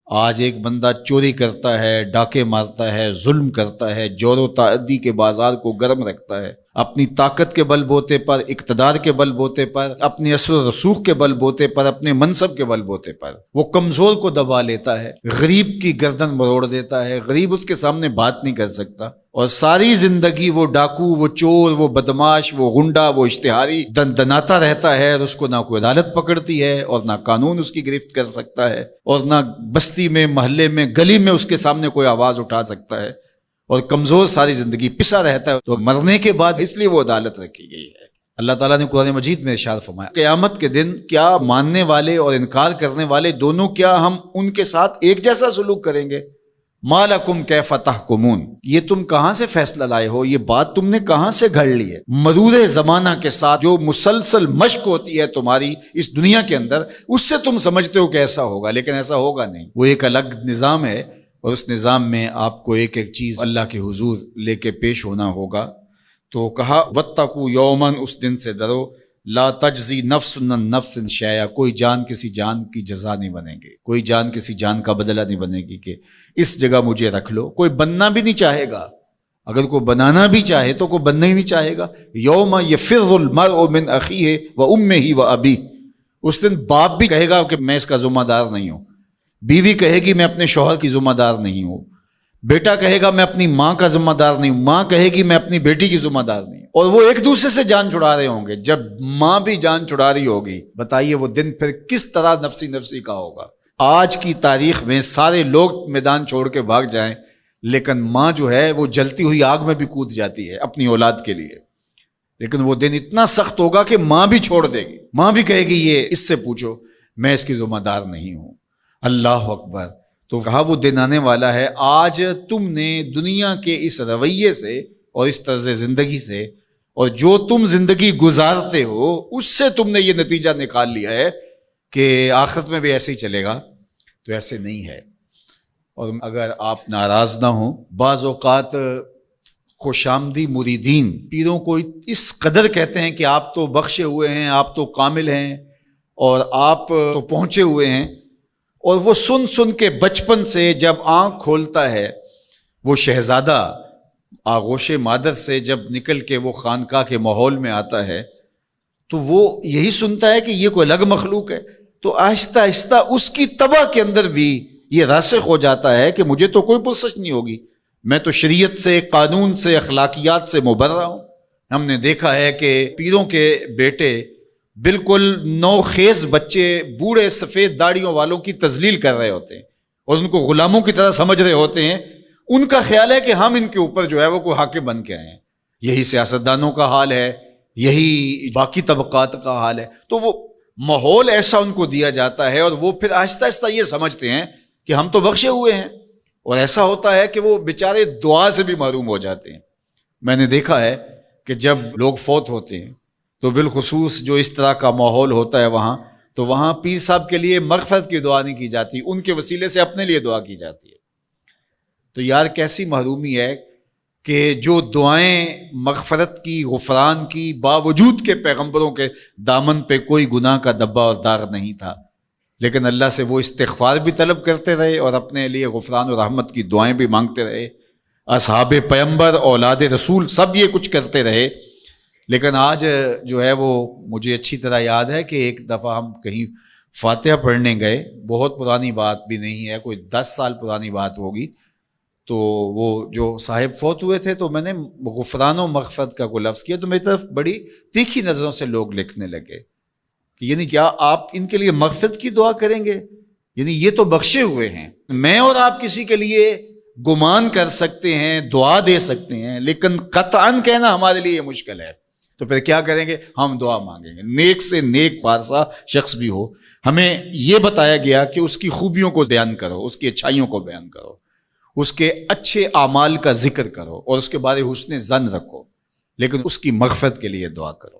آج ایک بندہ چوری کرتا ہے، ڈاکے مارتا ہے، ظلم کرتا ہے، جور و تعدی کے بازار کو گرم رکھتا ہے، اپنی طاقت کے بل بوتے پر، اقتدار کے بل بوتے پر، اپنی اثر و رسوخ کے بل بوتے پر، اپنے منصب کے بل بوتے پر وہ کمزور کو دبا لیتا ہے، غریب کی گردن مروڑ دیتا ہے، غریب اس کے سامنے بات نہیں کر سکتا، اور ساری زندگی وہ ڈاکو، وہ چور، وہ بدماش، وہ غنڈا، وہ اشتہاری دندناتا رہتا ہے، اور اس کو نہ کوئی عدالت پکڑتی ہے اور نہ قانون اس کی گرفت کر سکتا ہے، اور نہ بستی میں، محلے میں، گلی میں اس کے سامنے کوئی آواز اٹھا سکتا ہے، اور کمزور ساری زندگی پسا رہتا ہے۔ تو مرنے کے بعد اس لیے وہ عدالت رکھی گئی ہے۔ اللہ تعالیٰ نے قرآن مجید میں ارشاد فرمایا قیامت کے دن کیا ماننے والے اور انکار کرنے والے دونوں، کیا ہم ان کے ساتھ ایک جیسا سلوک کریں گے؟ ما لکم کیف تحکمون، یہ تم کہاں سے فیصلہ لائے ہو، یہ بات تم نے کہاں سے گھڑ لی ہے؟ مرور زمانہ کے ساتھ جو مسلسل مشق ہوتی ہے تمہاری اس دنیا کے اندر، اس سے تم سمجھتے ہو کہ ایسا ہوگا، لیکن ایسا ہوگا نہیں۔ وہ ایک الگ نظام ہے، اور اس نظام میں آپ کو ایک ایک چیز اللہ کے حضور لے کے پیش ہونا ہوگا۔ تو کہا واتقوا یوما، اس دن سے ڈرو، لا تجزی نفس عن نفس شیئا، کوئی جان کسی جان کی جزا نہیں بنے گی، کوئی جان کسی جان کا بدلہ نہیں بنے گی کہ اس جگہ مجھے رکھ لو۔ کوئی بننا بھی نہیں چاہے گا، اگر کوئی بنانا بھی چاہے تو کوئی بننا ہی نہیں چاہے گا۔ یوم یفر المرء من اخیہ وامہ وابیہ، اس دن باپ بھی کہے گا کہ میں اس کا ذمہ دار نہیں ہوں، بیوی کہے گی میں اپنے شوہر کی ذمہ دار نہیں ہوں، بیٹا کہے گا میں اپنی ماں کا ذمہ دار نہیں ہوں، ماں کہے گی میں اپنی بیٹی کی ذمہ دار نہیں ہوں، اور وہ ایک دوسرے سے جان چھڑا رہے ہوں گے۔ جب ماں بھی جان چھڑا رہی ہوگی، بتائیے وہ دن پھر کس طرح نفسی نفسی کا ہوگا۔ آج کی تاریخ میں سارے لوگ میدان چھوڑ کے بھاگ جائیں، لیکن ماں جو ہے وہ جلتی ہوئی آگ میں بھی کود جاتی ہے اپنی اولاد کے لیے، لیکن وہ دن اتنا سخت ہوگا کہ ماں بھی چھوڑ دے گی، ماں بھی کہے گی یہ اس سے پوچھو، میں اس کی ذمہ دار نہیں ہوں۔ اللہ اکبر۔ تو کہا وہ دن آنے والا ہے، آج تم نے دنیا کے اس رویے سے اور اس طرز زندگی سے، اور جو تم زندگی گزارتے ہو اس سے تم نے یہ نتیجہ نکال لیا ہے کہ آخرت میں بھی ایسے ہی چلے گا، تو ایسے نہیں ہے۔ اور اگر آپ ناراض نہ ہوں، بعض اوقات خوش آمدی مریدین پیروں کو اس قدر کہتے ہیں کہ آپ تو بخشے ہوئے ہیں، آپ تو کامل ہیں، اور آپ تو پہنچے ہوئے ہیں، اور وہ سن سن کے بچپن سے جب آنکھ کھولتا ہے وہ شہزادہ آغوش مادر سے، جب نکل کے وہ خانقاہ کے ماحول میں آتا ہے تو وہ یہی سنتا ہے کہ یہ کوئی الگ مخلوق ہے، تو آہستہ آہستہ اس کی طبع کے اندر بھی یہ راسخ ہو جاتا ہے کہ مجھے تو کوئی پرسش نہیں ہوگی، میں تو شریعت سے، قانون سے، اخلاقیات سے مبرہ ہوں۔ ہم نے دیکھا ہے کہ پیروں کے بیٹے بالکل نوخیز بچے بوڑھے سفید داڑھیوں والوں کی تذلیل کر رہے ہوتے ہیں اور ان کو غلاموں کی طرح سمجھ رہے ہوتے ہیں، ان کا خیال ہے کہ ہم ان کے اوپر جو ہے وہ کوئی حاکم بن کے آئے ہیں۔ یہی سیاستدانوں کا حال ہے، یہی باقی طبقات کا حال ہے۔ تو وہ ماحول ایسا ان کو دیا جاتا ہے، اور وہ پھر آہستہ آہستہ یہ سمجھتے ہیں کہ ہم تو بخشے ہوئے ہیں، اور ایسا ہوتا ہے کہ وہ بیچارے دعا سے بھی محروم ہو جاتے ہیں۔ میں نے دیکھا ہے کہ جب لوگ فوت ہوتے ہیں تو بالخصوص جو اس طرح کا ماحول ہوتا ہے وہاں، تو وہاں پیر صاحب کے لیے مغفرت کی دعا نہیں کی جاتی، ان کے وسیلے سے اپنے لیے دعا کی جاتی ہے۔ تو یار کیسی محرومی ہے کہ جو دعائیں مغفرت کی، غفران کی، باوجود کے پیغمبروں کے دامن پہ کوئی گناہ کا دبا اور داغ نہیں تھا، لیکن اللہ سے وہ استغفار بھی طلب کرتے رہے اور اپنے لیے غفران و رحمت کی دعائیں بھی مانگتے رہے۔ اصحاب پیغمبر، اولاد رسول سب یہ کچھ کرتے رہے، لیکن آج جو ہے وہ مجھے اچھی طرح یاد ہے کہ ایک دفعہ ہم کہیں فاتحہ پڑھنے گئے، بہت پرانی بات بھی نہیں ہے، کوئی 10 سال پرانی بات ہوگی، تو وہ جو صاحب فوت ہوئے تھے تو میں نے غفران و مغفرت کا کوئی لفظ کیا تو میری طرف بڑی تیکھی نظروں سے لوگ لکھنے لگے کہ یعنی کیا آپ ان کے لیے مغفرت کی دعا کریں گے؟ یعنی یہ تو بخشے ہوئے ہیں، میں اور آپ کسی کے لیے گمان کر سکتے ہیں، دعا دے سکتے ہیں، لیکن قطعاً کہنا ہمارے لیے یہ مشکل ہے۔ تو پھر کیا کریں گے؟ ہم دعا مانگیں گے۔ نیک سے نیک پارسا شخص بھی ہو، ہمیں یہ بتایا گیا کہ اس کی خوبیوں کو بیان کرو، اس کی اچھائیوں کو بیان کرو، اس کے اچھے اعمال کا ذکر کرو، اور اس کے بارے حسن ظن رکھو، لیکن اس کی مغفرت کے لیے دعا کرو۔